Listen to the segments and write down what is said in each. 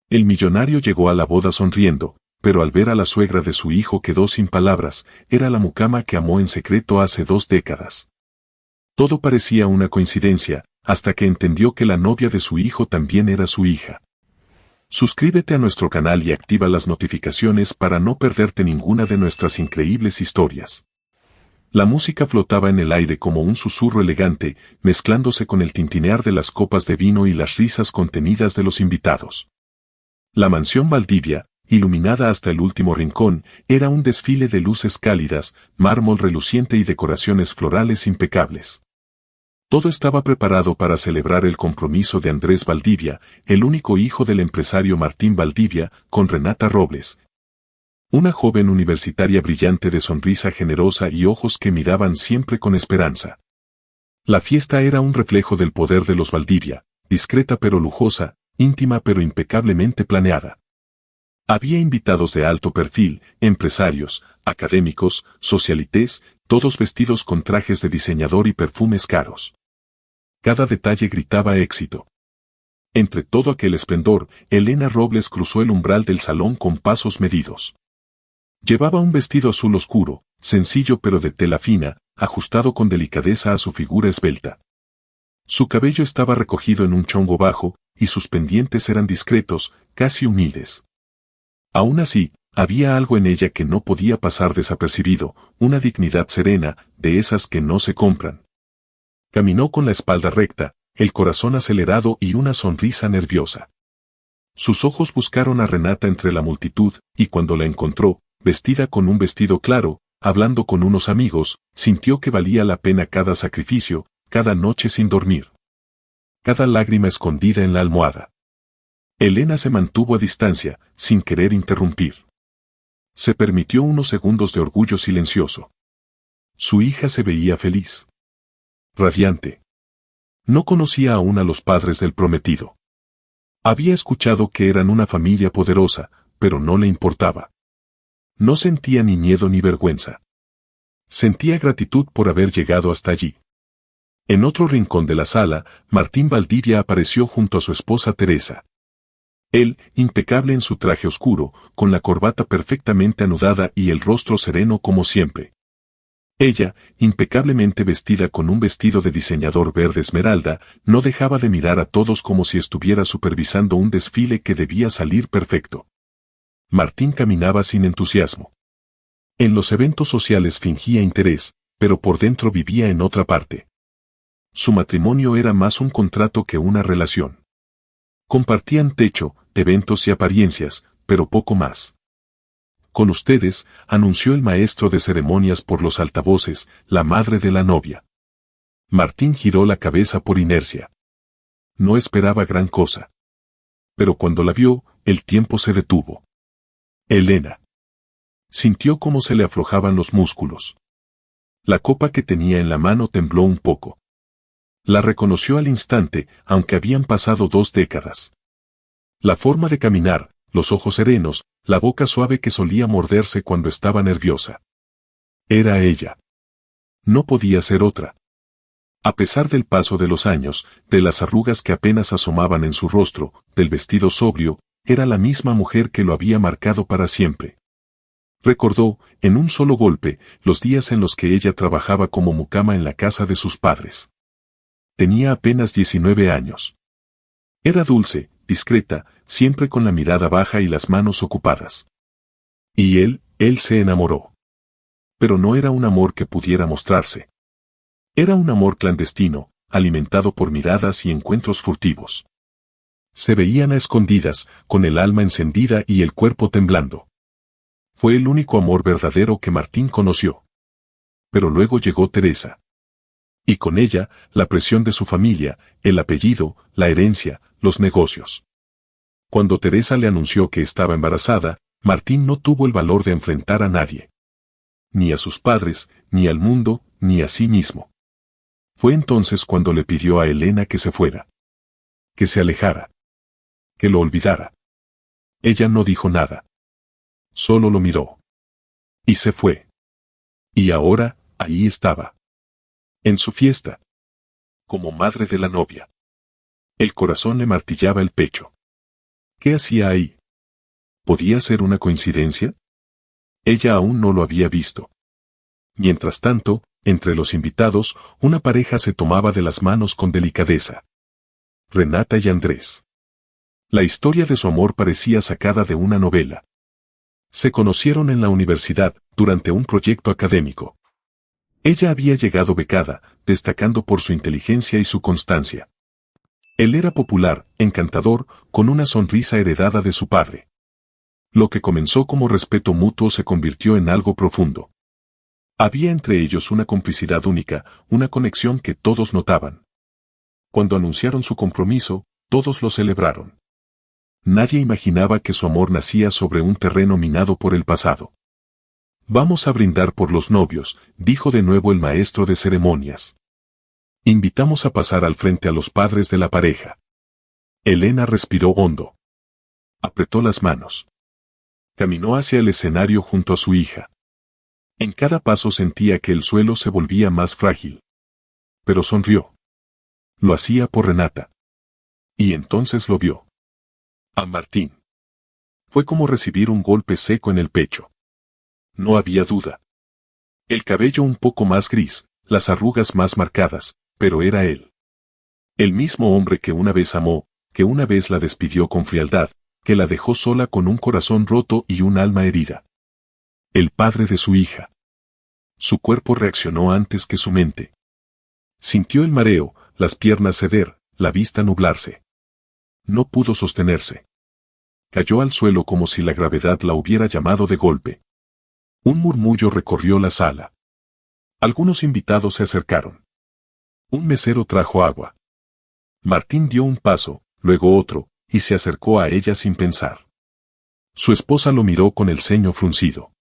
El millonario llegó a la boda sonriendo, pero al ver a la suegra de su hijo quedó sin palabras. Era la mucama que amó en secreto hace 2 décadas. Todo parecía una coincidencia, hasta que entendió que la novia de su hijo también era su hija. Suscríbete a nuestro canal y activa las notificaciones para no perderte ninguna de nuestras increíbles historias. La música flotaba en el aire como un susurro elegante, mezclándose con el tintinear de las copas de vino y las risas contenidas de los invitados. La mansión Valdivia, iluminada hasta el último rincón, era un desfile de luces cálidas, mármol reluciente y decoraciones florales impecables. Todo estaba preparado para celebrar el compromiso de Andrés Valdivia, el único hijo del empresario Martín Valdivia, con Renata Robles. Una joven universitaria brillante de sonrisa generosa y ojos que miraban siempre con esperanza. La fiesta era un reflejo del poder de los Valdivia, discreta pero lujosa, íntima pero impecablemente planeada. Había invitados de alto perfil, empresarios, académicos, socialites, todos vestidos con trajes de diseñador y perfumes caros. Cada detalle gritaba éxito. Entre todo aquel esplendor, Elena Robles cruzó el umbral del salón con pasos medidos. Llevaba un vestido azul oscuro, sencillo pero de tela fina, ajustado con delicadeza a su figura esbelta. Su cabello estaba recogido en un chongo bajo, y sus pendientes eran discretos, casi humildes. Aún así, había algo en ella que no podía pasar desapercibido, una dignidad serena, de esas que no se compran. Caminó con la espalda recta, el corazón acelerado y una sonrisa nerviosa. Sus ojos buscaron a Renata entre la multitud, y cuando la encontró, vestida con un vestido claro, hablando con unos amigos, sintió que valía la pena cada sacrificio, cada noche sin dormir. Cada lágrima escondida en la almohada. Elena se mantuvo a distancia, sin querer interrumpir. Se permitió unos segundos de orgullo silencioso. Su hija se veía feliz. Radiante. No conocía aún a los padres del prometido. Había escuchado que eran una familia poderosa, pero no le importaba. No sentía ni miedo ni vergüenza. Sentía gratitud por haber llegado hasta allí. En otro rincón de la sala, Martín Valdivia apareció junto a su esposa Teresa. Él, impecable en su traje oscuro, con la corbata perfectamente anudada y el rostro sereno como siempre. Ella, impecablemente vestida con un vestido de diseñador verde esmeralda, no dejaba de mirar a todos como si estuviera supervisando un desfile que debía salir perfecto. Martín caminaba sin entusiasmo. En los eventos sociales fingía interés, pero por dentro vivía en otra parte. Su matrimonio era más un contrato que una relación. Compartían techo, eventos y apariencias, pero poco más. Con ustedes, anunció el maestro de ceremonias por los altavoces, la madre de la novia. Martín giró la cabeza por inercia. No esperaba gran cosa. Pero cuando la vio, el tiempo se detuvo. Elena. Sintió cómo se le aflojaban los músculos. La copa que tenía en la mano tembló un poco. La reconoció al instante, aunque habían pasado 2 décadas. La forma de caminar, los ojos serenos, la boca suave que solía morderse cuando estaba nerviosa. Era ella. No podía ser otra. A pesar del paso de los años, de las arrugas que apenas asomaban en su rostro, del vestido sobrio, era la misma mujer que lo había marcado para siempre. Recordó, en un solo golpe, los días en los que ella trabajaba como mucama en la casa de sus padres. Tenía apenas 19 años. Era dulce, discreta, siempre con la mirada baja y las manos ocupadas. Y él se enamoró. Pero no era un amor que pudiera mostrarse. Era un amor clandestino, alimentado por miradas y encuentros furtivos. Se veían a escondidas, con el alma encendida y el cuerpo temblando. Fue el único amor verdadero que Martín conoció. Pero luego llegó Teresa. Y con ella, la presión de su familia, el apellido, la herencia, los negocios. Cuando Teresa le anunció que estaba embarazada, Martín no tuvo el valor de enfrentar a nadie. Ni a sus padres, ni al mundo, ni a sí mismo. Fue entonces cuando le pidió a Elena que se fuera. Que se alejara. Que lo olvidara. Ella no dijo nada. Solo lo miró. Y se fue. Y ahora, ahí estaba. En su fiesta. Como madre de la novia. El corazón le martillaba el pecho. ¿Qué hacía ahí? ¿Podía ser una coincidencia? Ella aún no lo había visto. Mientras tanto, entre los invitados, una pareja se tomaba de las manos con delicadeza. Renata y Andrés. La historia de su amor parecía sacada de una novela. Se conocieron en la universidad, durante un proyecto académico. Ella había llegado becada, destacando por su inteligencia y su constancia. Él era popular, encantador, con una sonrisa heredada de su padre. Lo que comenzó como respeto mutuo se convirtió en algo profundo. Había entre ellos una complicidad única, una conexión que todos notaban. Cuando anunciaron su compromiso, todos lo celebraron. Nadie imaginaba que su amor nacía sobre un terreno minado por el pasado. Vamos a brindar por los novios, dijo de nuevo el maestro de ceremonias. Invitamos a pasar al frente a los padres de la pareja. Elena respiró hondo. Apretó las manos. Caminó hacia el escenario junto a su hija. En cada paso sentía que el suelo se volvía más frágil. Pero sonrió. Lo hacía por Renata. Y entonces lo vio. A Martín. Fue como recibir un golpe seco en el pecho. No había duda. El cabello un poco más gris, las arrugas más marcadas, pero era él. El mismo hombre que una vez amó, que una vez la despidió con frialdad, que la dejó sola con un corazón roto y un alma herida. El padre de su hija. Su cuerpo reaccionó antes que su mente. Sintió el mareo, las piernas ceder, la vista nublarse. No pudo sostenerse. Cayó al suelo como si la gravedad la hubiera llamado de golpe. Un murmullo recorrió la sala. Algunos invitados se acercaron. Un mesero trajo agua. Martín dio un paso, luego otro, y se acercó a ella sin pensar. Su esposa lo miró con el ceño fruncido.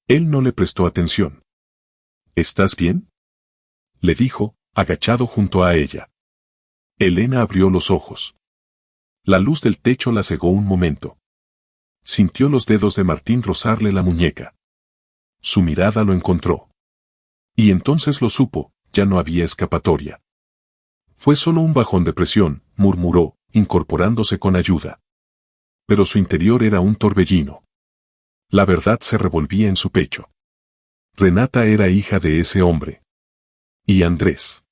Él no le prestó atención. ¿Estás bien?, le dijo, agachado junto a ella. Elena abrió los ojos. La luz del techo la cegó un momento. Sintió los dedos de Martín rozarle la muñeca. Su mirada lo encontró. Y entonces lo supo, ya no había escapatoria. Fue solo un bajón de presión, murmuró, incorporándose con ayuda. Pero su interior era un torbellino. La verdad se revolvía en su pecho. Renata era hija de ese hombre. Y Andrés.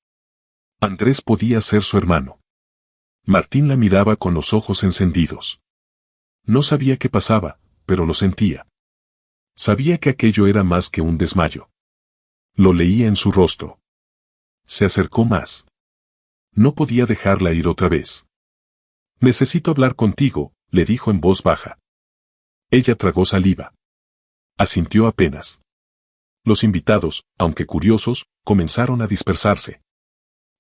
Andrés podía ser su hermano. Martín la miraba con los ojos encendidos. No sabía qué pasaba, pero lo sentía. Sabía que aquello era más que un desmayo. Lo leía en su rostro. Se acercó más. No podía dejarla ir otra vez. Necesito hablar contigo, le dijo en voz baja. Ella tragó saliva. Asintió apenas. Los invitados, aunque curiosos, comenzaron a dispersarse.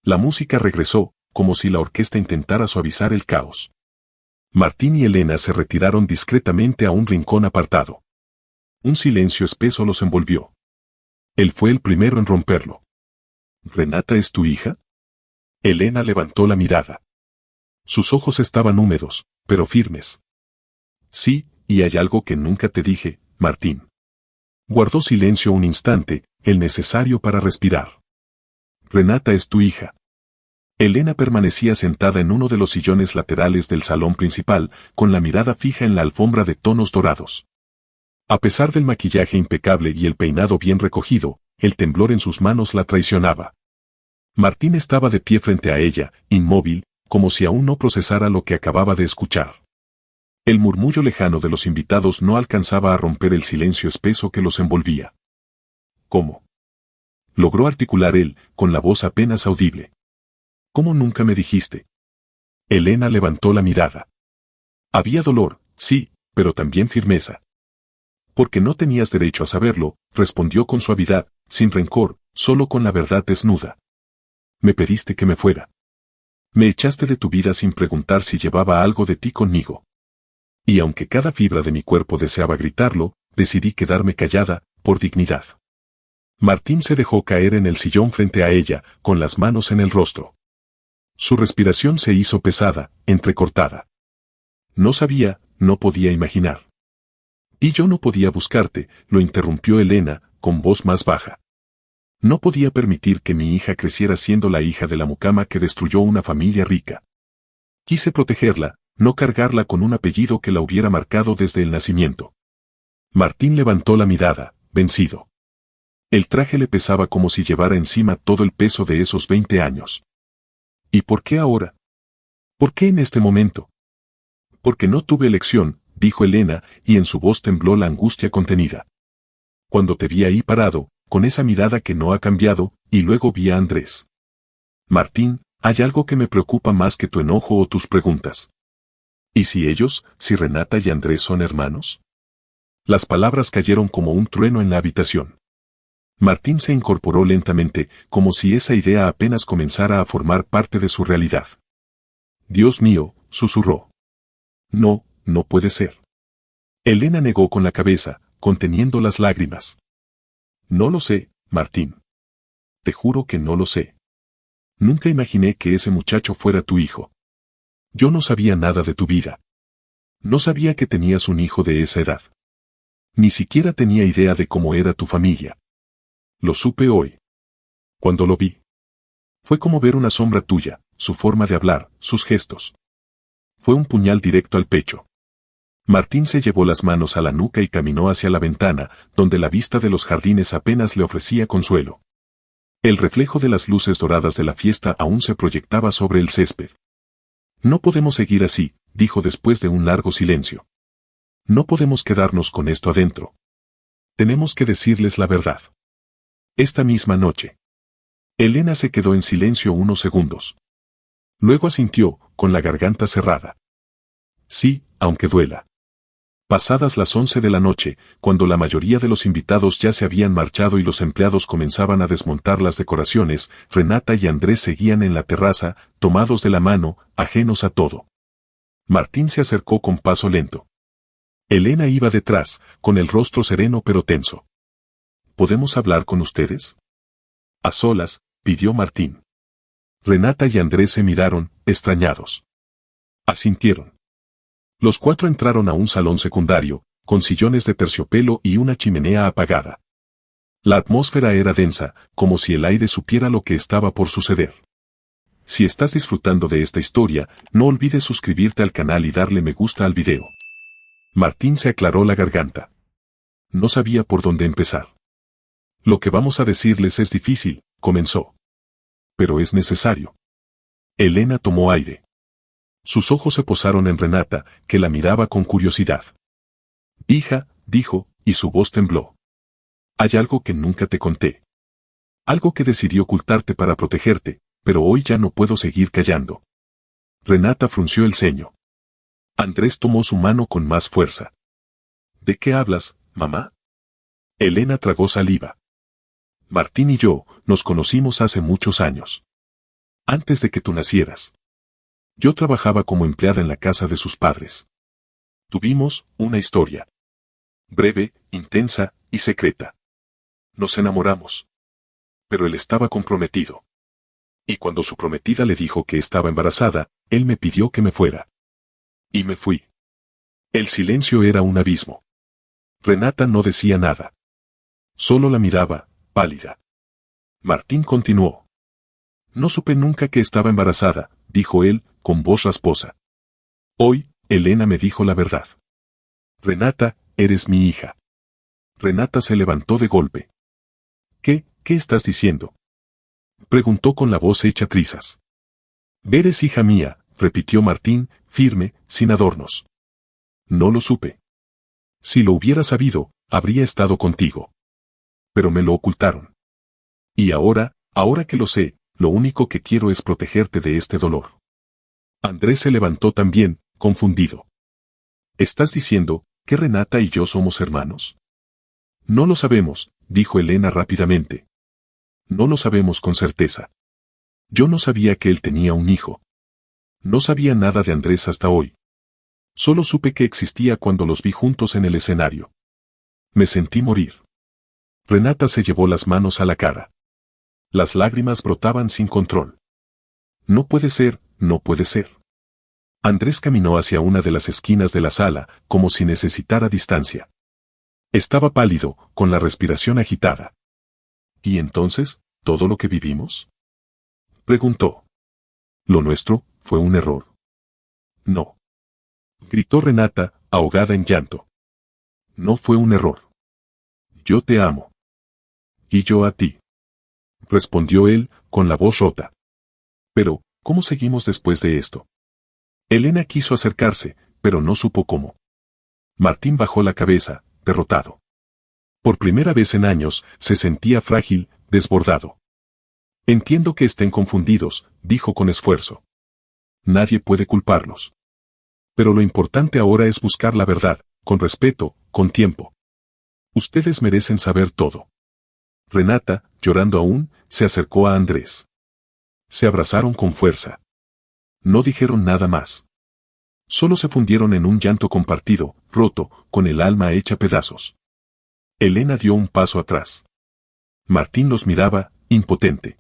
La música regresó, como si la orquesta intentara suavizar el caos. Martín y Elena se retiraron discretamente a un rincón apartado. Un silencio espeso los envolvió. Él fue el primero en romperlo. ¿Renata es tu hija? Elena levantó la mirada. Sus ojos estaban húmedos, pero firmes. Sí, y hay algo que nunca te dije, Martín. Guardó silencio un instante, el necesario para respirar. Renata es tu hija. Elena permanecía sentada en uno de los sillones laterales del salón principal, con la mirada fija en la alfombra de tonos dorados. A pesar del maquillaje impecable y el peinado bien recogido, el temblor en sus manos la traicionaba. Martín estaba de pie frente a ella, inmóvil, como si aún no procesara lo que acababa de escuchar. El murmullo lejano de los invitados no alcanzaba a romper el silencio espeso que los envolvía. ¿Cómo?, logró articular él, con la voz apenas audible. ¿Cómo nunca me dijiste? Elena levantó la mirada. Había dolor, sí, pero también firmeza. Porque no tenías derecho a saberlo, respondió con suavidad, sin rencor, solo con la verdad desnuda. Me pediste que me fuera. Me echaste de tu vida sin preguntar si llevaba algo de ti conmigo. Y aunque cada fibra de mi cuerpo deseaba gritarlo, decidí quedarme callada, por dignidad. Martín se dejó caer en el sillón frente a ella, con las manos en el rostro. Su respiración se hizo pesada, entrecortada. No sabía, no podía imaginar. Y yo no podía buscarte, lo interrumpió Elena, con voz más baja. No podía permitir que mi hija creciera siendo la hija de la mucama que destruyó una familia rica. Quise protegerla, No cargarla con un apellido que la hubiera marcado desde el nacimiento. Martín levantó la mirada, vencido. El traje le pesaba como si llevara encima todo el peso de esos 20 años. ¿Y por qué ahora? ¿Por qué en este momento? Porque no tuve elección, dijo Elena, y en su voz tembló la angustia contenida. Cuando te vi ahí parado, con esa mirada que no ha cambiado, y luego vi a Andrés. Martín, hay algo que me preocupa más que tu enojo o tus preguntas. ¿Y si Renata y Andrés son hermanos? Las palabras cayeron como un trueno en la habitación. Martín se incorporó lentamente, como si esa idea apenas comenzara a formar parte de su realidad. Dios mío, susurró. No, no puede ser. Elena negó con la cabeza, conteniendo las lágrimas. No lo sé, Martín. Te juro que no lo sé. Nunca imaginé que ese muchacho fuera tu hijo. Yo no sabía nada de tu vida. No sabía que tenías un hijo de esa edad. Ni siquiera tenía idea de cómo era tu familia. Lo supe hoy. Cuando lo vi. Fue como ver una sombra tuya, su forma de hablar, sus gestos. Fue un puñal directo al pecho. Martín se llevó las manos a la nuca y caminó hacia la ventana, donde la vista de los jardines apenas le ofrecía consuelo. El reflejo de las luces doradas de la fiesta aún se proyectaba sobre el césped. No podemos seguir así, dijo después de un largo silencio. No podemos quedarnos con esto adentro. Tenemos que decirles la verdad. Esta misma noche. Elena se quedó en silencio unos segundos. Luego asintió, con la garganta cerrada. Sí, aunque duela. Pasadas las 11 de la noche, cuando la mayoría de los invitados ya se habían marchado y los empleados comenzaban a desmontar las decoraciones, Renata y Andrés seguían en la terraza, tomados de la mano, ajenos a todo. Martín se acercó con paso lento. Elena iba detrás, con el rostro sereno pero tenso. ¿Podemos hablar con ustedes? A solas, pidió Martín. Renata y Andrés se miraron, extrañados. Asintieron. Los cuatro entraron a un salón secundario, con sillones de terciopelo y una chimenea apagada. La atmósfera era densa, como si el aire supiera lo que estaba por suceder. Si estás disfrutando de esta historia, no olvides suscribirte al canal y darle me gusta al video. Martín se aclaró la garganta. No sabía por dónde empezar. Lo que vamos a decirles es difícil, comenzó. Pero es necesario. Elena tomó aire. Sus ojos se posaron en Renata, que la miraba con curiosidad. Hija, dijo, y su voz tembló. Hay algo que nunca te conté. Algo que decidí ocultarte para protegerte, pero hoy ya no puedo seguir callando. Renata frunció el ceño. Andrés tomó su mano con más fuerza. ¿De qué hablas, mamá? Elena tragó saliva. Martín y yo nos conocimos hace muchos años. Antes de que tú nacieras. Yo trabajaba como empleada en la casa de sus padres. Tuvimos una historia. Breve, intensa y secreta. Nos enamoramos. Pero él estaba comprometido. Y cuando su prometida le dijo que estaba embarazada, él me pidió que me fuera. Y me fui. El silencio era un abismo. Renata no decía nada. Solo la miraba, pálida. Martín continuó. No supe nunca que estaba embarazada, dijo él, con voz rasposa. Hoy, Elena me dijo la verdad. Renata, eres mi hija. Renata se levantó de golpe. ¿Qué estás diciendo? Preguntó con la voz hecha trizas. Eres hija mía, repitió Martín, firme, sin adornos. No lo supe. Si lo hubiera sabido, habría estado contigo. Pero me lo ocultaron. Y ahora que lo sé, lo único que quiero es protegerte de este dolor. Andrés se levantó también, confundido. ¿Estás diciendo que Renata y yo somos hermanos? No lo sabemos, dijo Elena rápidamente. No lo sabemos con certeza. Yo no sabía que él tenía un hijo. No sabía nada de Andrés hasta hoy. Solo supe que existía cuando los vi juntos en el escenario. Me sentí morir. Renata se llevó las manos a la cara. Las lágrimas brotaban sin control. No puede ser, no puede ser. Andrés caminó hacia una de las esquinas de la sala, como si necesitara distancia. Estaba pálido, con la respiración agitada. ¿Y entonces, todo lo que vivimos? Preguntó. ¿Lo nuestro fue un error? No. Gritó Renata, ahogada en llanto. No fue un error. Yo te amo. Y yo a ti. Respondió él, con la voz rota. Pero, ¿cómo seguimos después de esto? Elena quiso acercarse, pero no supo cómo. Martín bajó la cabeza, derrotado. Por primera vez en años, se sentía frágil, desbordado. Entiendo que estén confundidos, dijo con esfuerzo. Nadie puede culparlos. Pero lo importante ahora es buscar la verdad, con respeto, con tiempo. Ustedes merecen saber todo. Renata, llorando aún, se acercó a Andrés. Se abrazaron con fuerza. No dijeron nada más. Solo se fundieron en un llanto compartido, roto, con el alma hecha pedazos. Elena dio un paso atrás. Martín los miraba, impotente.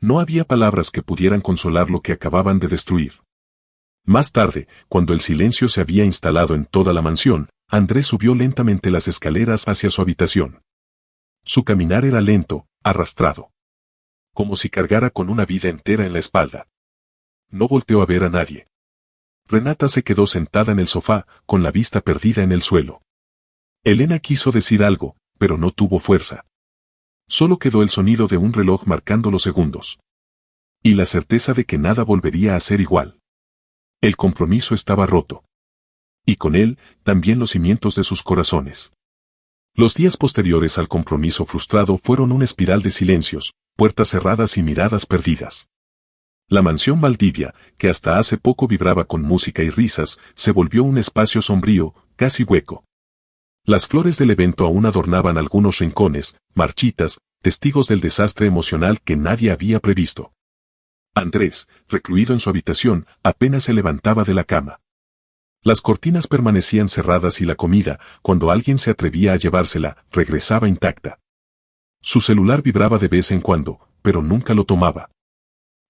No había palabras que pudieran consolar lo que acababan de destruir. Más tarde, cuando el silencio se había instalado en toda la mansión, Andrés subió lentamente las escaleras hacia su habitación. Su caminar era lento, arrastrado. Como si cargara con una vida entera en la espalda. No volteó a ver a nadie. Renata se quedó sentada en el sofá, con la vista perdida en el suelo. Elena quiso decir algo, pero no tuvo fuerza. Solo quedó el sonido de un reloj marcando los segundos. Y la certeza de que nada volvería a ser igual. El compromiso estaba roto. Y con él, también los cimientos de sus corazones. Los días posteriores al compromiso frustrado fueron una espiral de silencios, puertas cerradas y miradas perdidas. La mansión Valdivia, que hasta hace poco vibraba con música y risas, se volvió un espacio sombrío, casi hueco. Las flores del evento aún adornaban algunos rincones, marchitas, testigos del desastre emocional que nadie había previsto. Andrés, recluido en su habitación, apenas se levantaba de la cama. Las cortinas permanecían cerradas y la comida, cuando alguien se atrevía a llevársela, regresaba intacta. Su celular vibraba de vez en cuando, pero nunca lo tomaba.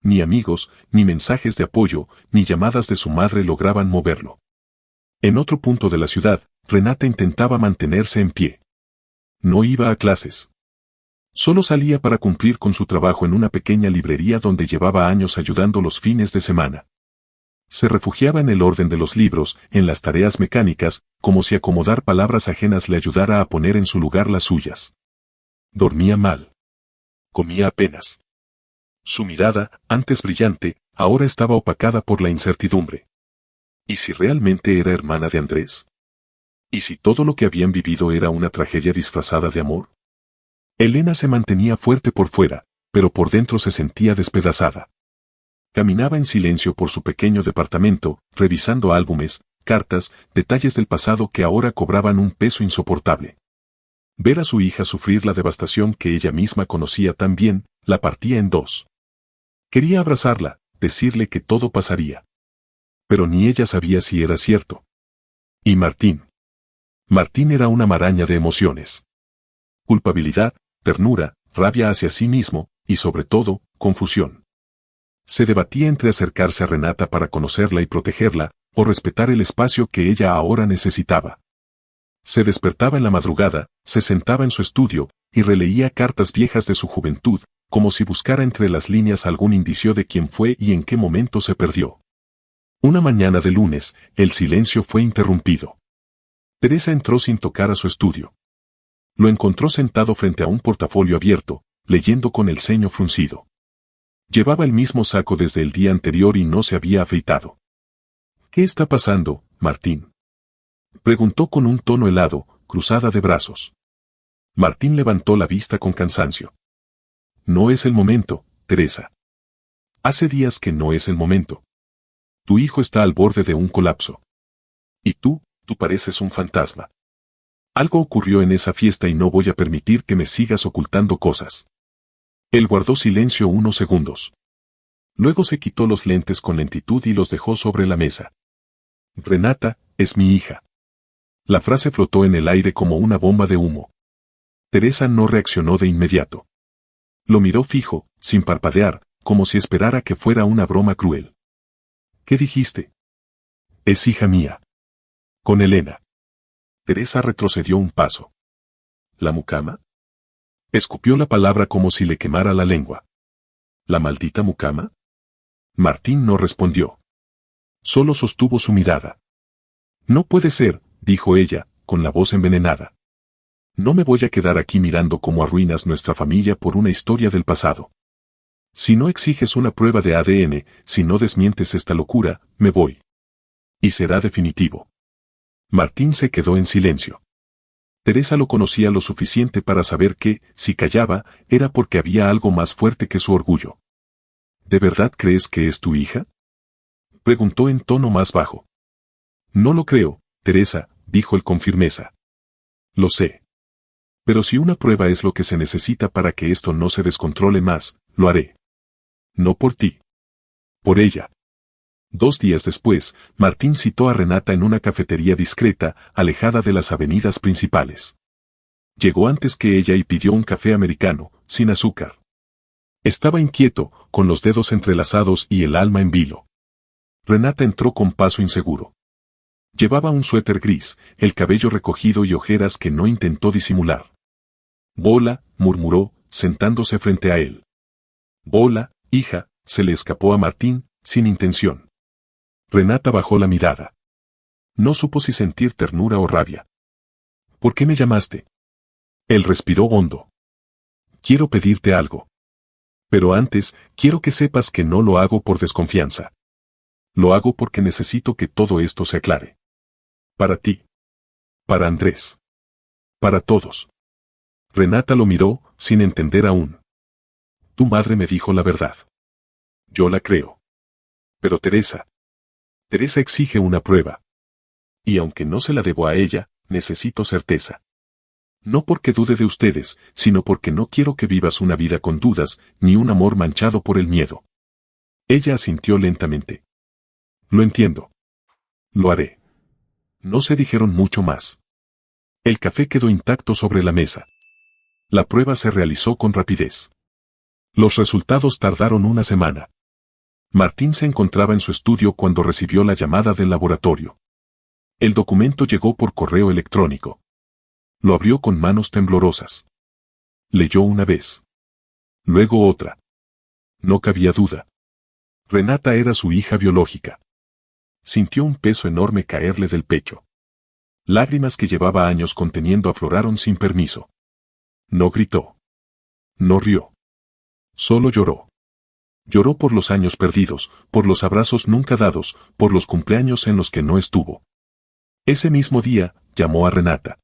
Ni amigos, ni mensajes de apoyo, ni llamadas de su madre lograban moverlo. En otro punto de la ciudad, Renata intentaba mantenerse en pie. No iba a clases. Solo salía para cumplir con su trabajo en una pequeña librería donde llevaba años ayudando los fines de semana. Se refugiaba en el orden de los libros, en las tareas mecánicas, como si acomodar palabras ajenas le ayudara a poner en su lugar las suyas. Dormía mal. Comía apenas. Su mirada, antes brillante, ahora estaba opacada por la incertidumbre. ¿Y si realmente era hermana de Andrés? ¿Y si todo lo que habían vivido era una tragedia disfrazada de amor? Elena se mantenía fuerte por fuera, pero por dentro se sentía despedazada. Caminaba en silencio por su pequeño departamento, revisando álbumes, cartas, detalles del pasado que ahora cobraban un peso insoportable. Ver a su hija sufrir la devastación que ella misma conocía tan bien, la partía en dos. Quería abrazarla, decirle que todo pasaría. Pero ni ella sabía si era cierto. Y Martín. Martín era una maraña de emociones. Culpabilidad, ternura, rabia hacia sí mismo, y sobre todo, confusión. Se debatía entre acercarse a Renata para conocerla y protegerla, o respetar el espacio que ella ahora necesitaba. Se despertaba en la madrugada, se sentaba en su estudio, y releía cartas viejas de su juventud, como si buscara entre las líneas algún indicio de quién fue y en qué momento se perdió. Una mañana de lunes, el silencio fue interrumpido. Teresa entró sin tocar a su estudio. Lo encontró sentado frente a un portafolio abierto, leyendo con el ceño fruncido. Llevaba el mismo saco desde el día anterior y no se había afeitado. ¿Qué está pasando, Martín?, preguntó con un tono helado, cruzada de brazos. Martín levantó la vista con cansancio. No es el momento, Teresa. Hace días que no es el momento. Tu hijo está al borde de un colapso. Y tú pareces un fantasma. Algo ocurrió en esa fiesta y no voy a permitir que me sigas ocultando cosas. Él guardó silencio unos segundos. Luego se quitó los lentes con lentitud y los dejó sobre la mesa. Renata, es mi hija. La frase flotó en el aire como una bomba de humo. Teresa no reaccionó de inmediato. Lo miró fijo, sin parpadear, como si esperara que fuera una broma cruel. ¿Qué dijiste? Es hija mía. Con Elena. Teresa retrocedió un paso. ¿La mucama? Escupió la palabra como si le quemara la lengua. ¿La maldita mucama? Martín no respondió. Solo sostuvo su mirada. No puede ser, dijo ella, con la voz envenenada. No me voy a quedar aquí mirando cómo arruinas nuestra familia por una historia del pasado. Si no exiges una prueba de ADN, si no desmientes esta locura, me voy. Y será definitivo. Martín se quedó en silencio. Teresa lo conocía lo suficiente para saber que, si callaba, era porque había algo más fuerte que su orgullo. ¿De verdad crees que es tu hija?, preguntó en tono más bajo. No lo creo, Teresa, dijo él con firmeza. Lo sé. Pero si una prueba es lo que se necesita para que esto no se descontrole más, lo haré. No por ti. Por ella. 2 días después, Martín citó a Renata en una cafetería discreta, alejada de las avenidas principales. Llegó antes que ella y pidió un café americano, sin azúcar. Estaba inquieto, con los dedos entrelazados y el alma en vilo. Renata entró con paso inseguro. Llevaba un suéter gris, el cabello recogido y ojeras que no intentó disimular. «Bola», murmuró, sentándose frente a él. «Bola, hija», se le escapó a Martín, sin intención. Renata bajó la mirada. No supo si sentir ternura o rabia. «¿Por qué me llamaste?». Él respiró hondo. «Quiero pedirte algo. Pero antes, quiero que sepas que no lo hago por desconfianza. Lo hago porque necesito que todo esto se aclare. Para ti. Para Andrés. Para todos». Renata lo miró, sin entender aún. «Tu madre me dijo la verdad. Yo la creo. Pero Teresa exige una prueba. Y aunque no se la debo a ella, necesito certeza. No porque dude de ustedes, sino porque no quiero que vivas una vida con dudas, ni un amor manchado por el miedo». Ella asintió lentamente. «Lo entiendo. Lo haré». No se dijeron mucho más. El café quedó intacto sobre la mesa. La prueba se realizó con rapidez. Los resultados tardaron una semana. Martín se encontraba en su estudio cuando recibió la llamada del laboratorio. El documento llegó por correo electrónico. Lo abrió con manos temblorosas. Leyó una vez. Luego otra. No cabía duda. Renata era su hija biológica. Sintió un peso enorme caerle del pecho. Lágrimas que llevaba años conteniendo afloraron sin permiso. No gritó. No rió. Solo lloró. Lloró por los años perdidos, por los abrazos nunca dados, por los cumpleaños en los que no estuvo. Ese mismo día, llamó a Renata.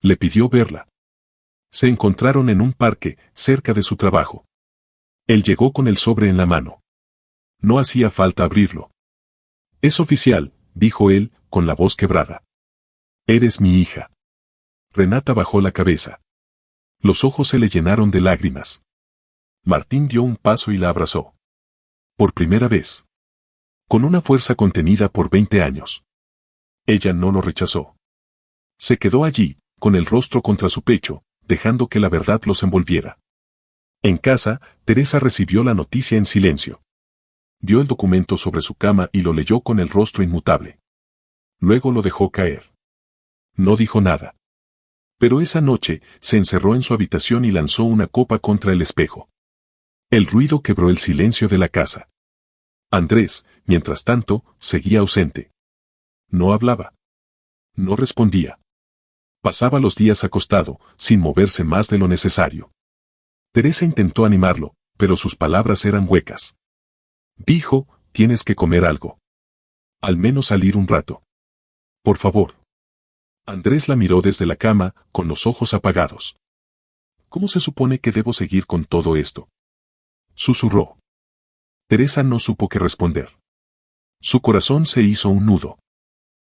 Le pidió verla. Se encontraron en un parque, cerca de su trabajo. Él llegó con el sobre en la mano. No hacía falta abrirlo. «Es oficial», dijo él, con la voz quebrada. «Eres mi hija». Renata bajó la cabeza. Los ojos se le llenaron de lágrimas. Martín dio un paso y la abrazó. Por primera vez. Con una fuerza contenida por 20 años. Ella no lo rechazó. Se quedó allí, con el rostro contra su pecho, dejando que la verdad los envolviera. En casa, Teresa recibió la noticia en silencio. Dio el documento sobre su cama y lo leyó con el rostro inmutable. Luego lo dejó caer. No dijo nada. Pero esa noche, se encerró en su habitación y lanzó una copa contra el espejo. El ruido quebró el silencio de la casa. Andrés, mientras tanto, seguía ausente. No hablaba. No respondía. Pasaba los días acostado, sin moverse más de lo necesario. Teresa intentó animarlo, pero sus palabras eran huecas. «Hijo, tienes que comer algo. Al menos salir un rato. Por favor». Andrés la miró desde la cama, con los ojos apagados. «¿Cómo se supone que debo seguir con todo esto?», susurró. Teresa no supo qué responder. Su corazón se hizo un nudo.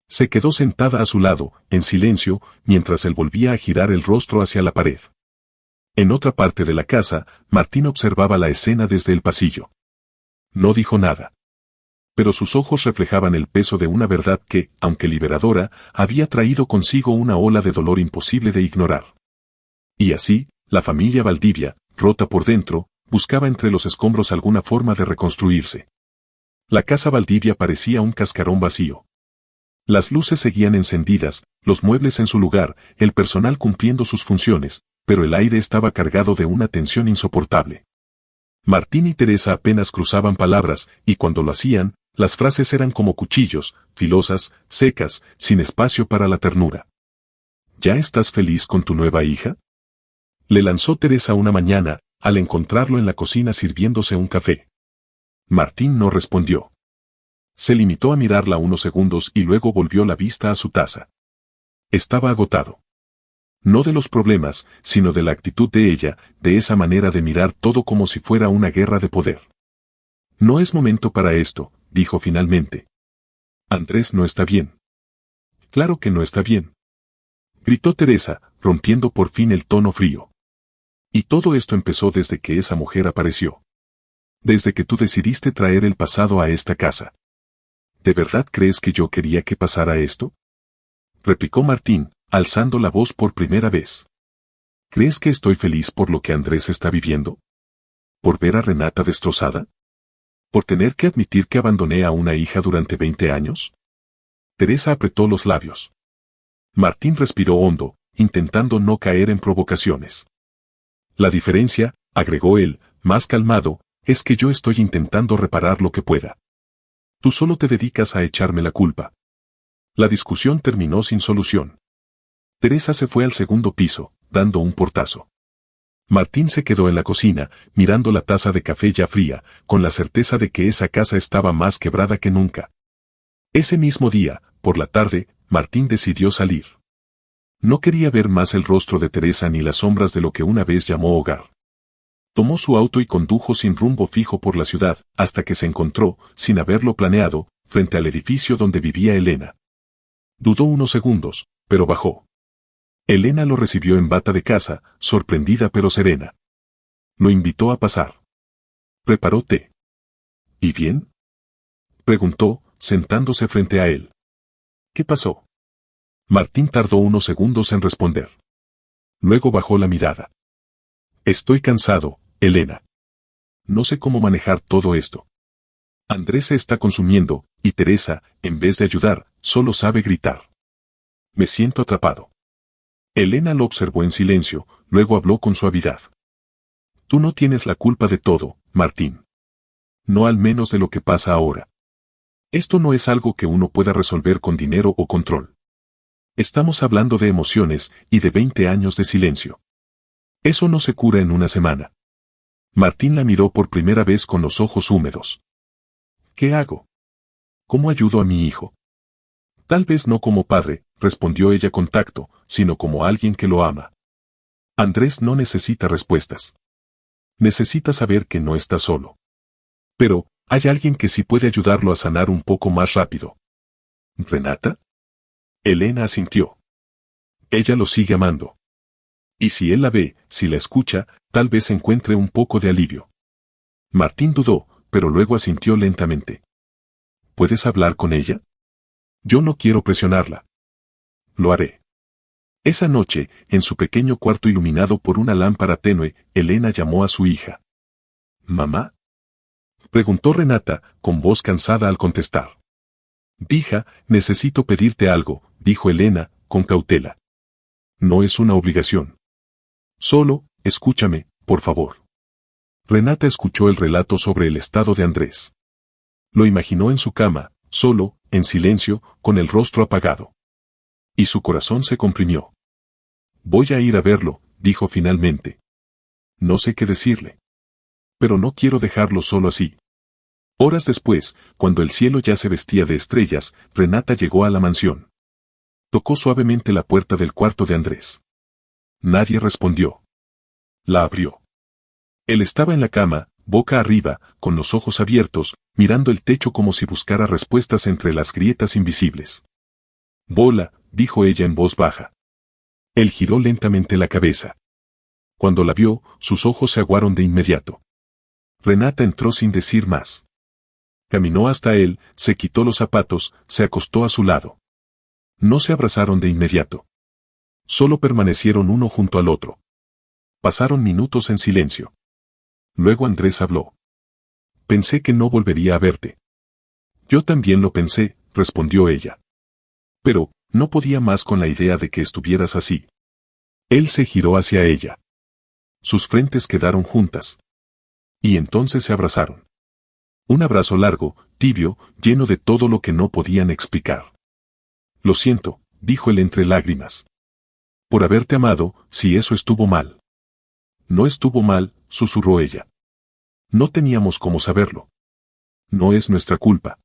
Se quedó sentada a su lado, en silencio, mientras él volvía a girar el rostro hacia la pared. En otra parte de la casa, Martín observaba la escena desde el pasillo. No dijo nada. Pero sus ojos reflejaban el peso de una verdad que, aunque liberadora, había traído consigo una ola de dolor imposible de ignorar. Y así, la familia Valdivia, rota por dentro, buscaba entre los escombros alguna forma de reconstruirse. La casa Valdivia parecía un cascarón vacío. Las luces seguían encendidas, los muebles en su lugar, el personal cumpliendo sus funciones, pero el aire estaba cargado de una tensión insoportable. Martín y Teresa apenas cruzaban palabras, y cuando lo hacían, Las frases eran como cuchillos, filosas, secas, sin espacio para la ternura. ¿Ya estás feliz con tu nueva hija? Le lanzó Teresa una mañana, al encontrarlo en la cocina sirviéndose un café. Martín no respondió. Se limitó a mirarla unos segundos y luego volvió la vista a su taza. Estaba agotado. No de los problemas, sino de la actitud de ella, de esa manera de mirar todo como si fuera una guerra de poder. No es momento para esto, dijo finalmente. Andrés no está bien. Claro que no está bien. Gritó Teresa, rompiendo por fin el tono frío. Y todo esto empezó desde que esa mujer apareció. Desde que tú decidiste traer el pasado a esta casa. ¿De verdad crees que yo quería que pasara esto? Replicó Martín, alzando la voz por primera vez. ¿Crees que estoy feliz por lo que Andrés está viviendo? ¿Por ver a Renata destrozada? ¿Por tener que admitir que abandoné a una hija durante 20 años? Teresa apretó los labios. Martín respiró hondo, intentando no caer en provocaciones. La diferencia, agregó él, más calmado, es que yo estoy intentando reparar lo que pueda. Tú solo te dedicas a echarme la culpa. La discusión terminó sin solución. Teresa se fue al segundo piso, dando un portazo. Martín se quedó en la cocina, mirando la taza de café ya fría, con la certeza de que esa casa estaba más quebrada que nunca. Ese mismo día, por la tarde, Martín decidió salir. No quería ver más el rostro de Teresa ni las sombras de lo que una vez llamó hogar. Tomó su auto y condujo sin rumbo fijo por la ciudad, hasta que se encontró, sin haberlo planeado, frente al edificio donde vivía Elena. Dudó unos segundos, pero bajó. Elena lo recibió en bata de casa, sorprendida pero serena. Lo invitó a pasar. Preparó té. ¿Y bien? Preguntó, sentándose frente a él. ¿Qué pasó? Martín tardó unos segundos en responder. Luego bajó la mirada. Estoy cansado, Elena. No sé cómo manejar todo esto. Andrés se está consumiendo, y Teresa, en vez de ayudar, solo sabe gritar. Me siento atrapado. Elena lo observó en silencio, luego habló con suavidad. Tú no tienes la culpa de todo, Martín. No al menos de lo que pasa ahora. Esto no es algo que uno pueda resolver con dinero o control. Estamos hablando de emociones y de 20 años de silencio. Eso no se cura en una semana. Martín la miró por primera vez con los ojos húmedos. ¿Qué hago? ¿Cómo ayudo a mi hijo? Tal vez no como padre, respondió ella con tacto, sino como alguien que lo ama. Andrés no necesita respuestas. Necesita saber que no está solo. Pero, hay alguien que sí puede ayudarlo a sanar un poco más rápido. ¿Renata? Elena asintió. Ella lo sigue amando. Y si él la ve, si la escucha, tal vez encuentre un poco de alivio. Martín dudó, pero luego asintió lentamente. ¿Puedes hablar con ella? Yo no quiero presionarla. Lo haré. Esa noche, en su pequeño cuarto iluminado por una lámpara tenue, Elena llamó a su hija. ¿Mamá? Preguntó Renata, con voz cansada al contestar. Hija, necesito pedirte algo, dijo Elena, con cautela. No es una obligación. Solo, escúchame, por favor. Renata escuchó el relato sobre el estado de Andrés. Lo imaginó en su cama, solo, en silencio, con el rostro apagado. Y su corazón se comprimió. Voy a ir a verlo, dijo finalmente. No sé qué decirle. Pero no quiero dejarlo solo así. Horas después, cuando el cielo ya se vestía de estrellas, Renata llegó a la mansión. Tocó suavemente la puerta del cuarto de Andrés. Nadie respondió. La abrió. Él estaba en la cama, boca arriba, con los ojos abiertos, mirando el techo como si buscara respuestas entre las grietas invisibles. Bola, dijo ella en voz baja. Él giró lentamente la cabeza. Cuando la vio, sus ojos se aguaron de inmediato. Renata entró sin decir más. Caminó hasta él, se quitó los zapatos, se acostó a su lado. No se abrazaron de inmediato. Solo permanecieron uno junto al otro. Pasaron minutos en silencio. Luego Andrés habló. Pensé que no volvería a verte. Yo también lo pensé, respondió ella. Pero, no podía más con la idea de que estuvieras así. Él se giró hacia ella. Sus frentes quedaron juntas. Y entonces se abrazaron. Un abrazo largo, tibio, lleno de todo lo que no podían explicar. Lo siento, dijo él entre lágrimas. Por haberte amado, si eso estuvo mal. No estuvo mal, susurró ella. No teníamos cómo saberlo. No es nuestra culpa.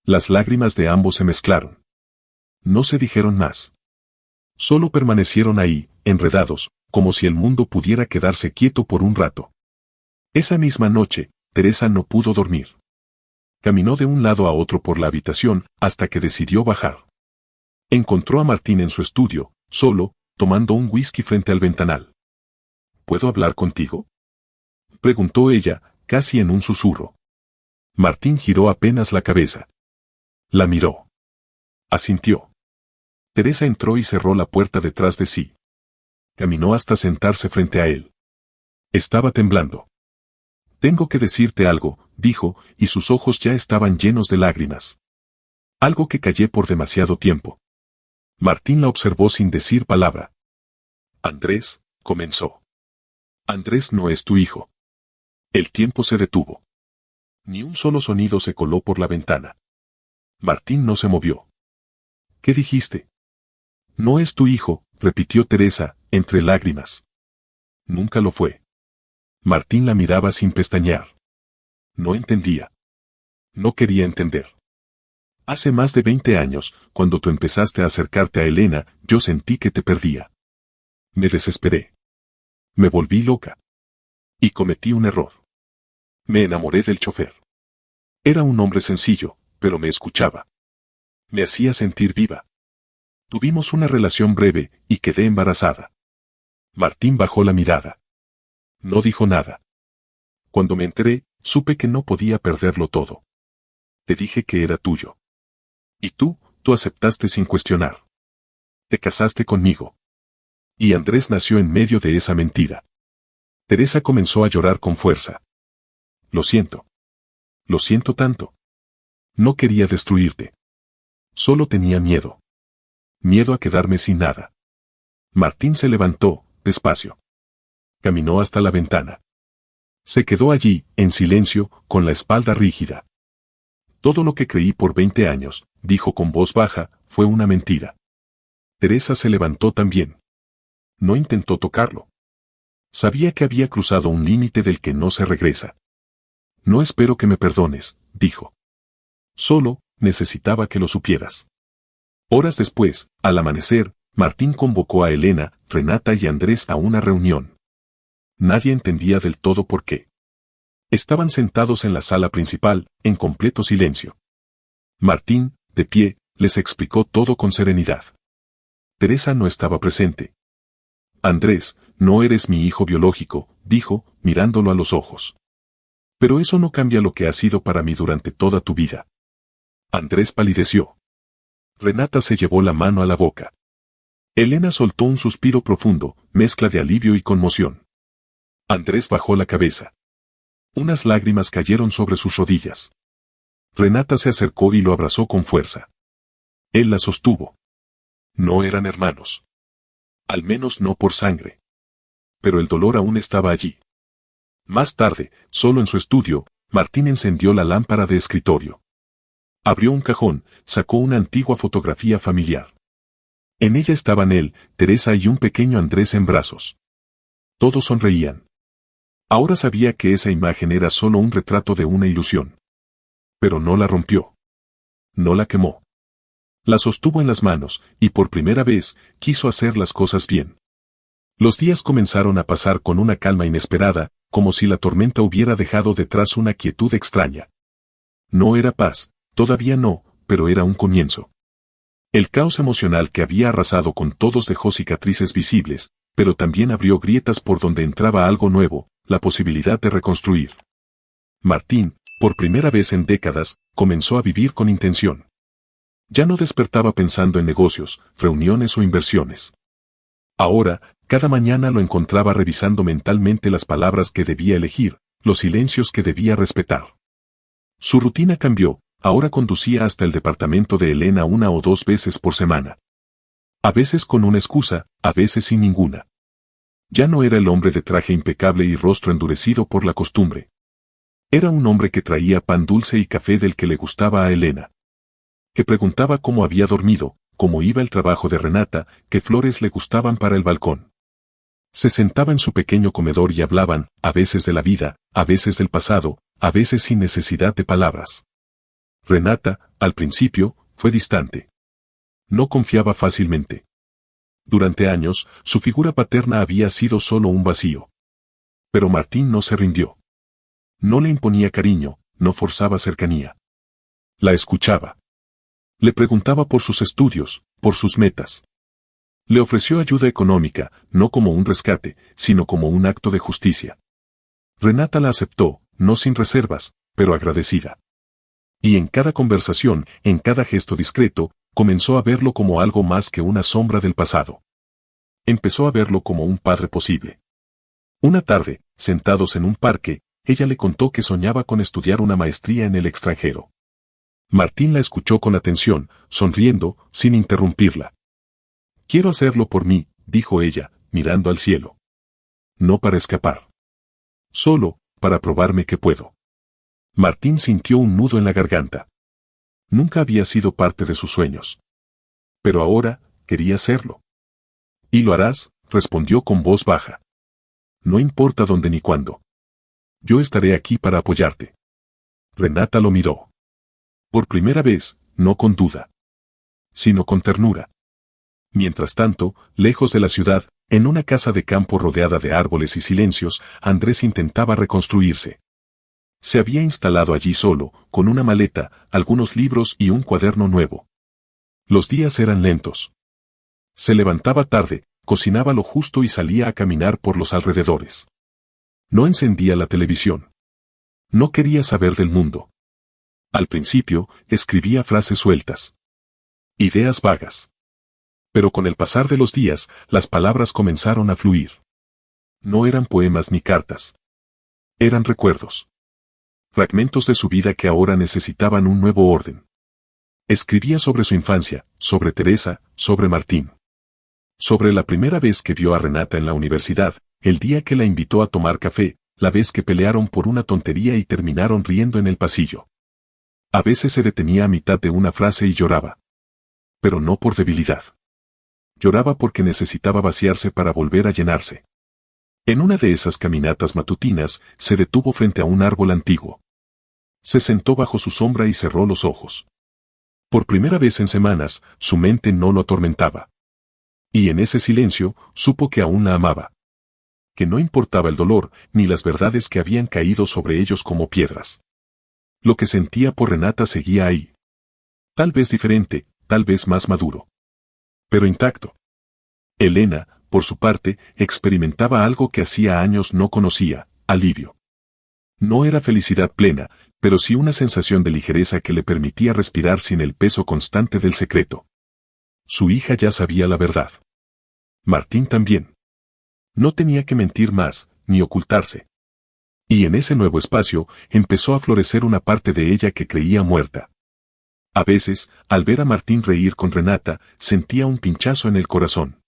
Las lágrimas de ambos se mezclaron. No se dijeron más. Solo permanecieron ahí, enredados, como si el mundo pudiera quedarse quieto por un rato. Esa misma noche, Teresa no pudo dormir. Caminó de un lado a otro por la habitación hasta que decidió bajar. Encontró a Martín en su estudio, solo, tomando un whisky frente al ventanal. ¿Puedo hablar contigo?, preguntó ella, casi en un susurro. Martín giró apenas la cabeza. La miró. Asintió. Teresa entró y cerró la puerta detrás de sí. Caminó hasta sentarse frente a él. Estaba temblando. Tengo que decirte algo, dijo, y sus ojos ya estaban llenos de lágrimas. Algo que callé por demasiado tiempo. Martín la observó sin decir palabra. Andrés, comenzó. Andrés no es tu hijo. El tiempo se detuvo. Ni un solo sonido se coló por la ventana. Martín no se movió. ¿Qué dijiste? No es tu hijo, repitió Teresa, entre lágrimas. Nunca lo fue. Martín la miraba sin pestañear. No entendía. No quería entender. Hace más de 20 años, cuando tú empezaste a acercarte a Elena, yo sentí que te perdía. Me desesperé. Me volví loca. Y cometí un error. Me enamoré del chofer. Era un hombre sencillo, pero me escuchaba. Me hacía sentir viva. Tuvimos una relación breve y quedé embarazada. Martín bajó la mirada. No dijo nada. Cuando me enteré, supe que no podía perderlo todo. Te dije que era tuyo. Y tú aceptaste sin cuestionar. Te casaste conmigo. Y Andrés nació en medio de esa mentira. Teresa comenzó a llorar con fuerza. Lo siento. Lo siento tanto. No quería destruirte. Solo tenía miedo. Miedo a quedarme sin nada. Martín se levantó, despacio. Caminó hasta la ventana. Se quedó allí, en silencio, con la espalda rígida. Todo lo que creí por 20 años, dijo con voz baja, fue una mentira. Teresa se levantó también. No intentó tocarlo. Sabía que había cruzado un límite del que no se regresa. No espero que me perdones, dijo. Solo, necesitaba que lo supieras. Horas después, al amanecer, Martín convocó a Elena, Renata y Andrés a una reunión. Nadie entendía del todo por qué. Estaban sentados en la sala principal, en completo silencio. Martín, de pie, les explicó todo con serenidad. Teresa no estaba presente. Andrés, no eres mi hijo biológico, dijo, mirándolo a los ojos. Pero eso no cambia lo que has sido para mí durante toda tu vida. Andrés palideció. Renata se llevó la mano a la boca. Elena soltó un suspiro profundo, mezcla de alivio y conmoción. Andrés bajó la cabeza. Unas lágrimas cayeron sobre sus rodillas. Renata se acercó y lo abrazó con fuerza. Él la sostuvo. No eran hermanos. Al menos no por sangre. Pero el dolor aún estaba allí. Más tarde, solo en su estudio, Martín encendió la lámpara de escritorio. Abrió un cajón, sacó una antigua fotografía familiar. En ella estaban él, Teresa y un pequeño Andrés en brazos. Todos sonreían. Ahora sabía que esa imagen era solo un retrato de una ilusión. Pero no la rompió. No la quemó. La sostuvo en las manos, y por primera vez, quiso hacer las cosas bien. Los días comenzaron a pasar con una calma inesperada, como si la tormenta hubiera dejado detrás una quietud extraña. No era paz, todavía no, pero era un comienzo. El caos emocional que había arrasado con todos dejó cicatrices visibles, pero también abrió grietas por donde entraba algo nuevo, la posibilidad de reconstruir. Martín, por primera vez en décadas, comenzó a vivir con intención. Ya no despertaba pensando en negocios, reuniones o inversiones. Ahora, cada mañana lo encontraba revisando mentalmente las palabras que debía elegir, los silencios que debía respetar. Su rutina cambió, ahora conducía hasta el departamento de Elena 1 o 2 veces por semana. A veces con una excusa, a veces sin ninguna. Ya no era el hombre de traje impecable y rostro endurecido por la costumbre. Era un hombre que traía pan dulce y café del que le gustaba a Elena. Que preguntaba cómo había dormido, cómo iba el trabajo de Renata, qué flores le gustaban para el balcón. Se sentaba en su pequeño comedor y hablaban, a veces de la vida, a veces del pasado, a veces sin necesidad de palabras. Renata, al principio, fue distante. No confiaba fácilmente. Durante años, su figura paterna había sido solo un vacío. Pero Martín no se rindió. No le imponía cariño, no forzaba cercanía. La escuchaba. Le preguntaba por sus estudios, por sus metas. Le ofreció ayuda económica, no como un rescate, sino como un acto de justicia. Renata la aceptó, no sin reservas, pero agradecida. Y en cada conversación, en cada gesto discreto, comenzó a verlo como algo más que una sombra del pasado. Empezó a verlo como un padre posible. Una tarde, sentados en un parque, ella le contó que soñaba con estudiar una maestría en el extranjero. Martín la escuchó con atención, sonriendo, sin interrumpirla. «Quiero hacerlo por mí», dijo ella, mirando al cielo. «No para escapar. Solo, para probarme que puedo». Martín sintió un nudo en la garganta. Nunca había sido parte de sus sueños. Pero ahora, quería serlo. «Y lo harás», respondió con voz baja. «No importa dónde ni cuándo. Yo estaré aquí para apoyarte». Renata lo miró. Por primera vez, no con duda, sino con ternura. Mientras tanto, lejos de la ciudad, en una casa de campo rodeada de árboles y silencios, Andrés intentaba reconstruirse. Se había instalado allí solo, con una maleta, algunos libros y un cuaderno nuevo. Los días eran lentos. Se levantaba tarde, cocinaba lo justo y salía a caminar por los alrededores. No encendía la televisión. No quería saber del mundo. Al principio, escribía frases sueltas. Ideas vagas. Pero con el pasar de los días, las palabras comenzaron a fluir. No eran poemas ni cartas. Eran recuerdos. Fragmentos de su vida que ahora necesitaban un nuevo orden. Escribía sobre su infancia, sobre Teresa, sobre Martín. Sobre la primera vez que vio a Renata en la universidad, el día que la invitó a tomar café, la vez que pelearon por una tontería y terminaron riendo en el pasillo. A veces se detenía a mitad de una frase y lloraba. Pero no por debilidad. Lloraba porque necesitaba vaciarse para volver a llenarse. En una de esas caminatas matutinas, se detuvo frente a un árbol antiguo. Se sentó bajo su sombra y cerró los ojos. Por primera vez en semanas, su mente no lo atormentaba. Y en ese silencio, supo que aún la amaba. Que no importaba el dolor, ni las verdades que habían caído sobre ellos como piedras. Lo que sentía por Renata seguía ahí. Tal vez diferente, tal vez más maduro. Pero intacto. Elena, por su parte, experimentaba algo que hacía años no conocía, alivio. No era felicidad plena, pero sí una sensación de ligereza que le permitía respirar sin el peso constante del secreto. Su hija ya sabía la verdad. Martín también. No tenía que mentir más, ni ocultarse. Y en ese nuevo espacio, empezó a florecer una parte de ella que creía muerta. A veces, al ver a Martín reír con Renata, sentía un pinchazo en el corazón.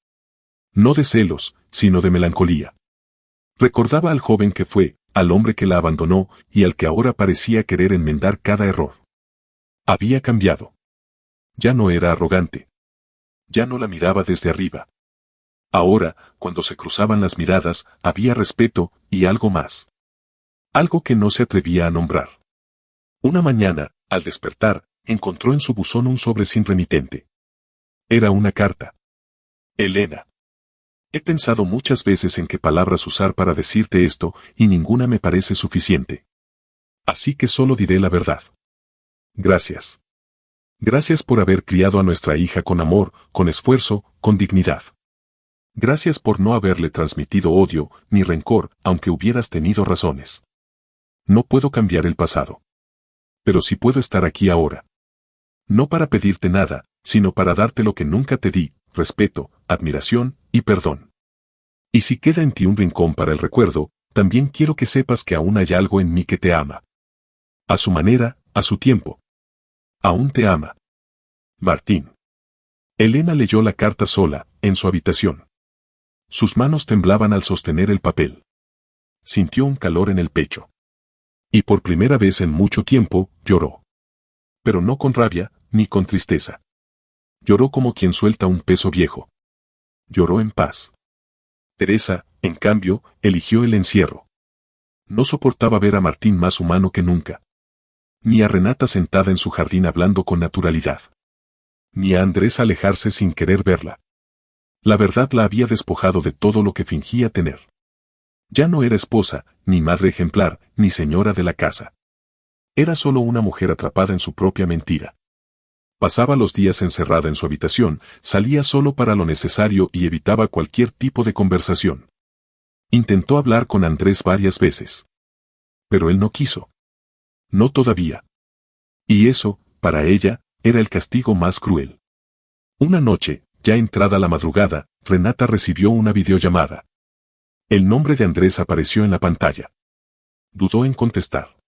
No de celos, sino de melancolía. Recordaba al joven que fue, al hombre que la abandonó, y al que ahora parecía querer enmendar cada error. Había cambiado. Ya no era arrogante. Ya no la miraba desde arriba. Ahora, cuando se cruzaban las miradas, había respeto, y algo más. Algo que no se atrevía a nombrar. Una mañana, al despertar, encontró en su buzón un sobre sin remitente. Era una carta. Elena. He pensado muchas veces en qué palabras usar para decirte esto, y ninguna me parece suficiente. Así que solo diré la verdad. Gracias. Gracias por haber criado a nuestra hija con amor, con esfuerzo, con dignidad. Gracias por no haberle transmitido odio, ni rencor, aunque hubieras tenido razones. No puedo cambiar el pasado. Pero sí puedo estar aquí ahora. No para pedirte nada, sino para darte lo que nunca te di, respeto, admiración y perdón. Y si queda en ti un rincón para el recuerdo, también quiero que sepas que aún hay algo en mí que te ama. A su manera, a su tiempo. Aún te ama. Martín. Elena leyó la carta sola, en su habitación. Sus manos temblaban al sostener el papel. Sintió un calor en el pecho. Y por primera vez en mucho tiempo, lloró. Pero no con rabia, ni con tristeza. Lloró como quien suelta un peso viejo. Lloró en paz. Teresa, en cambio, eligió el encierro. No soportaba ver a Martín más humano que nunca. Ni a Renata sentada en su jardín hablando con naturalidad. Ni a Andrés alejarse sin querer verla. La verdad la había despojado de todo lo que fingía tener. Ya no era esposa, ni madre ejemplar, ni señora de la casa. Era solo una mujer atrapada en su propia mentira. Pasaba los días encerrada en su habitación, salía solo para lo necesario y evitaba cualquier tipo de conversación. Intentó hablar con Andrés varias veces. Pero él no quiso. No todavía. Y eso, para ella, era el castigo más cruel. Una noche, ya entrada la madrugada, Renata recibió una videollamada. El nombre de Andrés apareció en la pantalla. Dudó en contestar.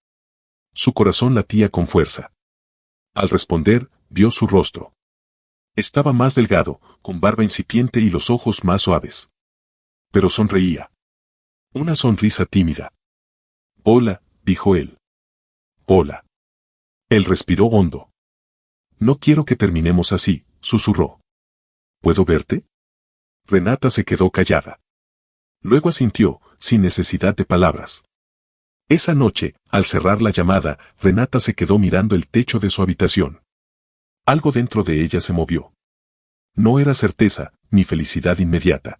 Su corazón latía con fuerza. Al responder, vio su rostro. Estaba más delgado, con barba incipiente y los ojos más suaves. Pero sonreía. Una sonrisa tímida. Hola, dijo él. Hola. Él respiró hondo. No quiero que terminemos así, susurró. ¿Puedo verte? Renata se quedó callada. Luego asintió, sin necesidad de palabras. Esa noche, al cerrar la llamada, Renata se quedó mirando el techo de su habitación. Algo dentro de ella se movió. No era certeza, ni felicidad inmediata.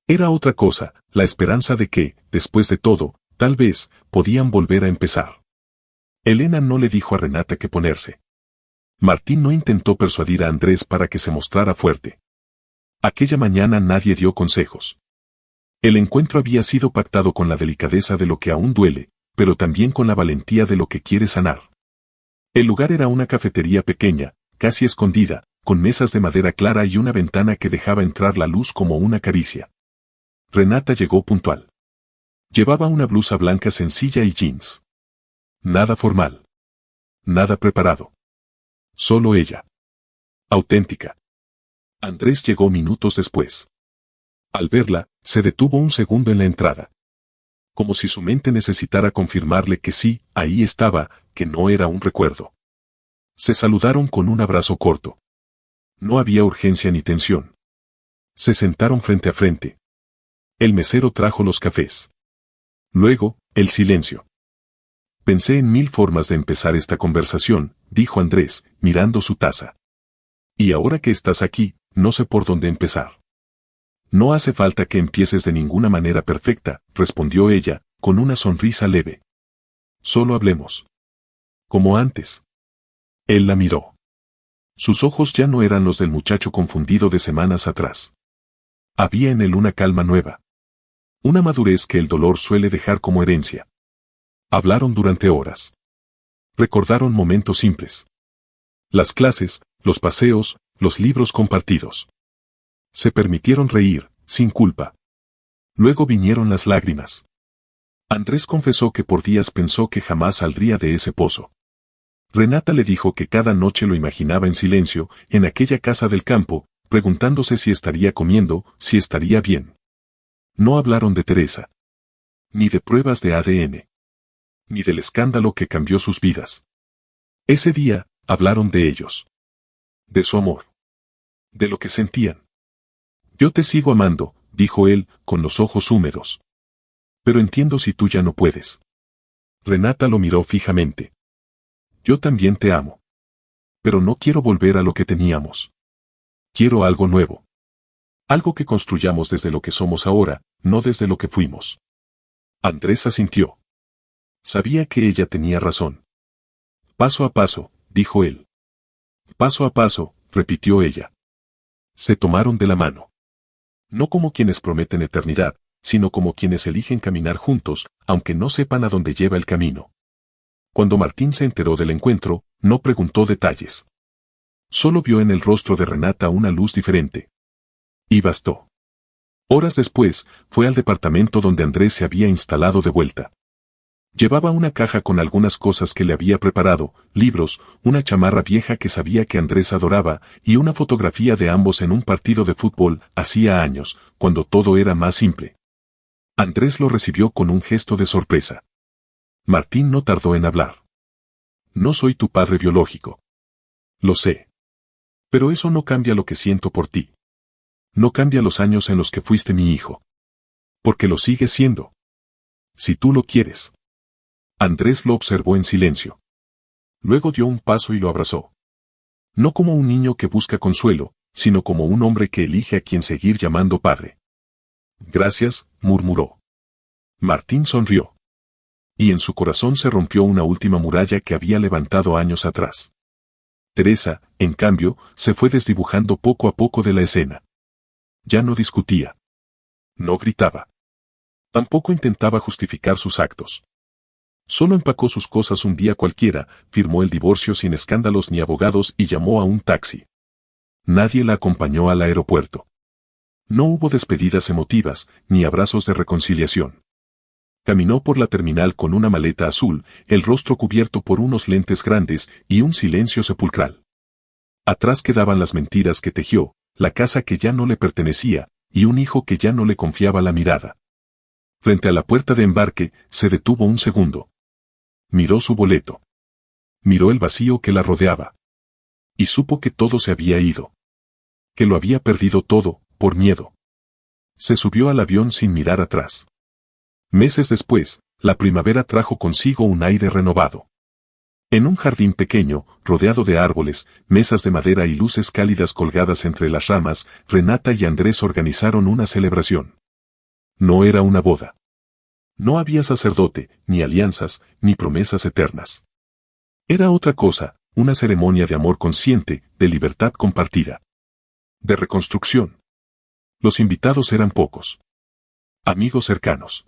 Era otra cosa, la esperanza de que, después de todo, tal vez, podían volver a empezar. Elena no le dijo a Renata qué ponerse. Martín no intentó persuadir a Andrés para que se mostrara fuerte. Aquella mañana nadie dio consejos. El encuentro había sido pactado con la delicadeza de lo que aún duele, pero también con la valentía de lo que quiere sanar. El lugar era una cafetería pequeña, casi escondida, con mesas de madera clara y una ventana que dejaba entrar la luz como una caricia. Renata llegó puntual. Llevaba una blusa blanca sencilla y jeans. Nada formal. Nada preparado. Solo ella. Auténtica. Andrés llegó minutos después. Al verla, se detuvo un segundo en la entrada. Como si su mente necesitara confirmarle que sí, ahí estaba, que no era un recuerdo. Se saludaron con un abrazo corto. No había urgencia ni tensión. Se sentaron frente a frente. El mesero trajo los cafés. Luego, el silencio. Pensé en 1000 formas de empezar esta conversación, dijo Andrés, mirando su taza. Y ahora que estás aquí, no sé por dónde empezar. No hace falta que empieces de ninguna manera perfecta, respondió ella, con una sonrisa leve. Solo hablemos. Como antes. Él la miró. Sus ojos ya no eran los del muchacho confundido de semanas atrás. Había en él una calma nueva. Una madurez que el dolor suele dejar como herencia. Hablaron durante horas. Recordaron momentos simples. Las clases, los paseos, los libros compartidos. Se permitieron reír, sin culpa. Luego vinieron las lágrimas. Andrés confesó que por días pensó que jamás saldría de ese pozo. Renata le dijo que cada noche lo imaginaba en silencio, en aquella casa del campo, preguntándose si estaría comiendo, si estaría bien. No hablaron de Teresa. Ni de pruebas de ADN. Ni del escándalo que cambió sus vidas. Ese día, hablaron de ellos. De su amor. De lo que sentían. Yo te sigo amando, dijo él, con los ojos húmedos. Pero entiendo si tú ya no puedes. Renata lo miró fijamente. Yo también te amo. Pero no quiero volver a lo que teníamos. Quiero algo nuevo. Algo que construyamos desde lo que somos ahora, no desde lo que fuimos. Andrés asintió. Sabía que ella tenía razón. Paso a paso, dijo él. Paso a paso, repitió ella. Se tomaron de la mano. No como quienes prometen eternidad, sino como quienes eligen caminar juntos, aunque no sepan a dónde lleva el camino. Cuando Martín se enteró del encuentro, no preguntó detalles. Solo vio en el rostro de Renata una luz diferente. Y bastó. Horas después, fue al departamento donde Andrés se había instalado de vuelta. Llevaba una caja con algunas cosas que le había preparado, libros, una chamarra vieja que sabía que Andrés adoraba, y una fotografía de ambos en un partido de fútbol, hacía años, cuando todo era más simple. Andrés lo recibió con un gesto de sorpresa. Martín no tardó en hablar. No soy tu padre biológico. Lo sé. Pero eso no cambia lo que siento por ti. No cambia los años en los que fuiste mi hijo. Porque lo sigues siendo. Si tú lo quieres. Andrés lo observó en silencio. Luego dio un paso y lo abrazó. No como un niño que busca consuelo, sino como un hombre que elige a quien seguir llamando padre. Gracias, murmuró. Martín sonrió. Y en su corazón se rompió una última muralla que había levantado años atrás. Teresa, en cambio, se fue desdibujando poco a poco de la escena. Ya no discutía. No gritaba. Tampoco intentaba justificar sus actos. Solo empacó sus cosas un día cualquiera, firmó el divorcio sin escándalos ni abogados y llamó a un taxi. Nadie la acompañó al aeropuerto. No hubo despedidas emotivas, ni abrazos de reconciliación. Caminó por la terminal con una maleta azul, el rostro cubierto por unos lentes grandes y un silencio sepulcral. Atrás quedaban las mentiras que tejió, la casa que ya no le pertenecía, y un hijo que ya no le confiaba la mirada. Frente a la puerta de embarque, se detuvo un segundo. Miró su boleto. Miró el vacío que la rodeaba. Y supo que todo se había ido. Que lo había perdido todo, por miedo. Se subió al avión sin mirar atrás. Meses después, la primavera trajo consigo un aire renovado. En un jardín pequeño, rodeado de árboles, mesas de madera y luces cálidas colgadas entre las ramas, Renata y Andrés organizaron una celebración. No era una boda. No había sacerdote, ni alianzas, ni promesas eternas. Era otra cosa, una ceremonia de amor consciente, de libertad compartida. De reconstrucción. Los invitados eran pocos. Amigos cercanos.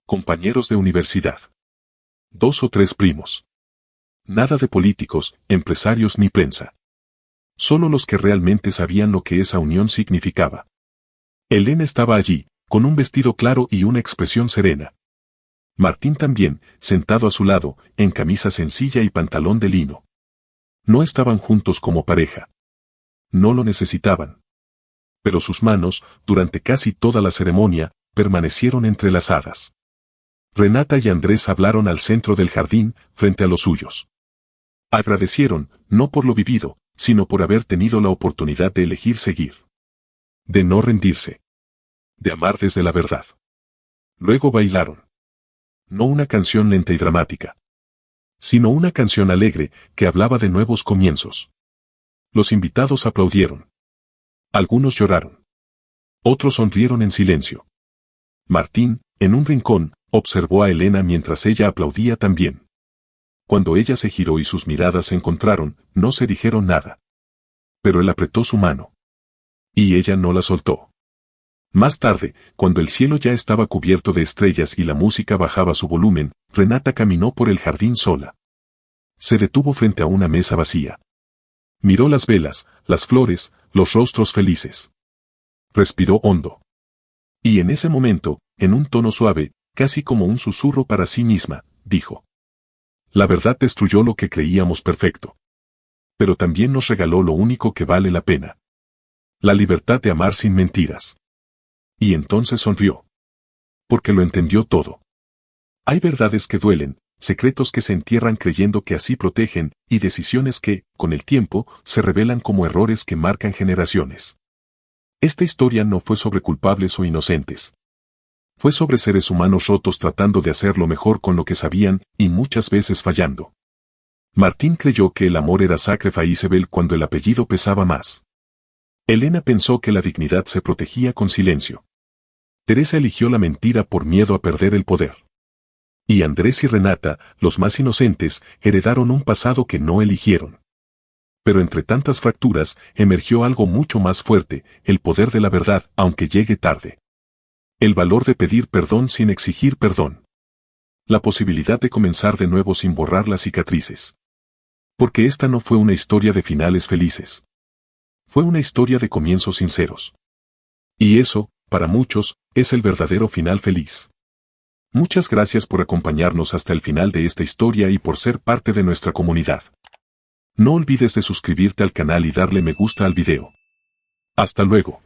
Compañeros de universidad. 2 o 3 primos. Nada de políticos, empresarios ni prensa. Solo los que realmente sabían lo que esa unión significaba. Elena estaba allí, con un vestido claro y una expresión serena. Martín también, sentado a su lado, en camisa sencilla y pantalón de lino. No estaban juntos como pareja. No lo necesitaban. Pero sus manos, durante casi toda la ceremonia, permanecieron entrelazadas. Renata y Andrés hablaron al centro del jardín, frente a los suyos. Agradecieron, no por lo vivido, sino por haber tenido la oportunidad de elegir seguir. De no rendirse. De amar desde la verdad. Luego bailaron. No una canción lenta y dramática, sino una canción alegre, que hablaba de nuevos comienzos. Los invitados aplaudieron. Algunos lloraron. Otros sonrieron en silencio. Martín, en un rincón, observó a Elena mientras ella aplaudía también. Cuando ella se giró y sus miradas se encontraron, no se dijeron nada. Pero él apretó su mano. Y ella no la soltó. Más tarde, cuando el cielo ya estaba cubierto de estrellas y la música bajaba su volumen, Renata caminó por el jardín sola. Se detuvo frente a una mesa vacía. Miró las velas, las flores, los rostros felices. Respiró hondo. Y en ese momento, en un tono suave, casi como un susurro para sí misma, dijo: La verdad destruyó lo que creíamos perfecto. Pero también nos regaló lo único que vale la pena. La libertad de amar sin mentiras. Y entonces sonrió. Porque lo entendió todo. Hay verdades que duelen, secretos que se entierran creyendo que así protegen, y decisiones que, con el tiempo, se revelan como errores que marcan generaciones. Esta historia no fue sobre culpables o inocentes. Fue sobre seres humanos rotos tratando de hacer lo mejor con lo que sabían, y muchas veces fallando. Martín creyó que el amor era sacre faisebel cuando el apellido pesaba más. Elena pensó que la dignidad se protegía con silencio. Teresa eligió la mentira por miedo a perder el poder. Y Andrés y Renata, los más inocentes, heredaron un pasado que no eligieron. Pero entre tantas fracturas, emergió algo mucho más fuerte, el poder de la verdad, aunque llegue tarde. El valor de pedir perdón sin exigir perdón. La posibilidad de comenzar de nuevo sin borrar las cicatrices. Porque esta no fue una historia de finales felices. Fue una historia de comienzos sinceros. Y eso, para muchos, es el verdadero final feliz. Muchas gracias por acompañarnos hasta el final de esta historia y por ser parte de nuestra comunidad. No olvides de suscribirte al canal y darle me gusta al video. Hasta luego.